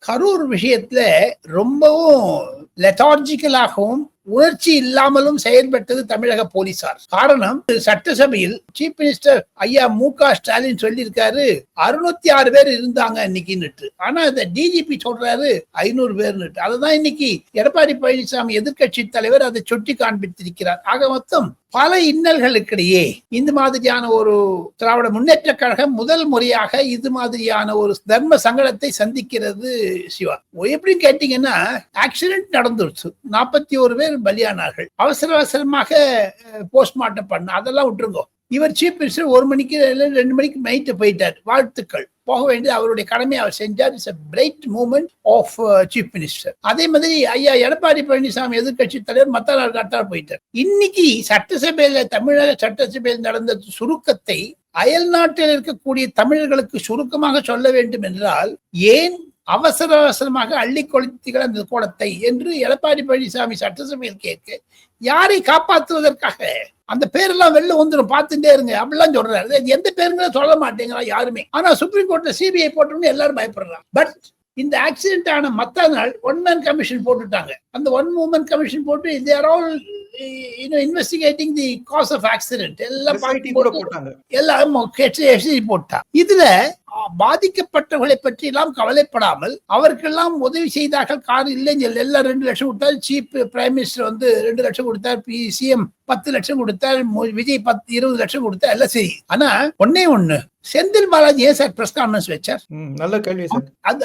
கரூர் விஷயத்துல ரொம்பவும் லெத்தார்ஜிக்கலாகவும் உணர்ச்சி இல்லாமலும் செயல்பட்டது தமிழக போலீசார். காரணம், சட்டசபையில் சீஃப் மினிஸ்டர் ஐயா மு.க. ஸ்டாலின் சொல்லியிருக்காரு 606 பேர் இருந்தாங்க இன்னைக்கு. ஆனா இந்த டிஜிபி சொல்றாரு 500 பேர்னு. அதுதான் இன்னைக்கு எடப்பாடி பழனிசாமி எதிர்கட்சி தலைவர் அதை சுட்டி காண்பித்திருக்கிறார். ஆக மொத்தம் பல இன்னல்களுக்கிடையே இந்த மாதிரியான ஒரு திராவிட முன்னேற்ற கழகம் முதல் முறையாக இது மாதிரியான ஒரு தர்ம சங்கடத்தை சந்திக்கிறது. சிவா, எப்படின்னு கேட்டீங்கன்னா, ஆக்சிடென்ட் நடந்துருச்சு, 41 பேர் பலியானார்கள், அவசரமாக போஸ்ட்மார்ட்டம் பண்ண, அதெல்லாம் விட்டுருங்க. இவர் சீஃப் மினிஸ்டர் 1 மணிக்கு 2 மணிக்கு நைட்டு போயிட்டார். வாழ்த்துக்கள், போக வேண்டியது அவருடைய கடமை அவர் செஞ்சார். It's a bright movement of chief minister. அதே மாதிரி ஐயா எடப்பாடி பழனிசாமி எதிர்கட்சி தலைவர் மத்த நாள் கட்டார் போயிட்டார். இன்னைக்கு சட்டசபையில, தமிழக சட்டசபையில் நடந்த சுருக்கத்தை அயல் நாட்டில் இருக்கக்கூடிய தமிழர்களுக்கு சுருக்கமாக சொல்ல வேண்டும் என்றால், ஏன் அவசரமாக அள்ளி கொளுத்திகள் அந்த கோலத்தை என்று எடப்பாடி பழனிசாமி சட்டசபையில் கேட்க, யாரை காப்பாற்றுவதற்காக? அந்த பேரெல்லாம் வெளில வந்துடும், பார்த்துட்டே இருங்க அப்படிலாம் சொல்றாரு. எந்த பேருங்க சொல்ல மாட்டேங்கிறா யாருமே. ஆனா சுப்ரீம் கோர்ட்ல சிபிஐ போட்டோம்னு எல்லாரும் பயப்படுறாங்க. பட் இந்த ஆக்சிடென்ட் ஆன மத்த நாள் 1 man கமிஷன் போட்டுட்டாங்க. அந்த 1 woman கமிஷன் போட்டு they are all investigating the cause of accident. எல்லாம் போட்டாங்க, எல்லாம் போட்டா. இதுல பாதிக்கப்பட்டவர்களை பற்றி எல்லாம் கவலைப்படாமல் அவருக்கெல்லாம் உதவி செய்தார்கள். கார் இல்லைன்னு எல்லாம் 2 லட்சம் கொடுத்தார். சீஃப் பிரைம் மினிஸ்டர் 2 லட்சம் கொடுத்தார். சிஎம் 10 லட்சம் கொடுத்தார். விஜய் 20 லட்சம் கொடுத்தார். எல்லாம் சரி. ஆனா ஒண்ணு, செந்தில் பாலாஜி ஏன் சார் பிரஸ் கான்ஃபரன்ஸ் வச்சார்? நல்ல கேள்வி சார்.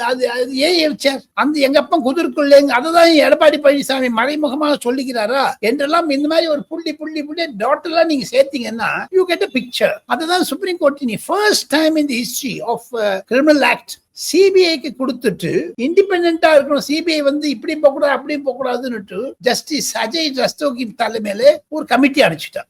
அது ஏன் வச்சார்? அந்த எங்க அப்பா குதிர்க்குள்ளேங்க, அதுதான் எடப்பாடி பழனிசாமி மறைமுகமாக சொல்லிக்கிறாரா என்றெல்லாம் இந்த மாதிரி ஒரு புள்ளி டாட் எல்லாம் நீங்க சேர்த்தீங்கன்னா யூ கெட் a picture. அதுதான் supreme court first time in the history of criminal act சிபிஐக்கு கொடுத்துட்டு இண்டிபெண்டா இருக்கணும். சிபிஐ இப்படி போகக்கூடாது அப்படி போகக்கூடாதுன்னு ஜஸ்டிஸ் அஜய் ரஸ்தோகி தலைமையில ஒரு கமிட்டி அனுப்பிச்சிட்டார்.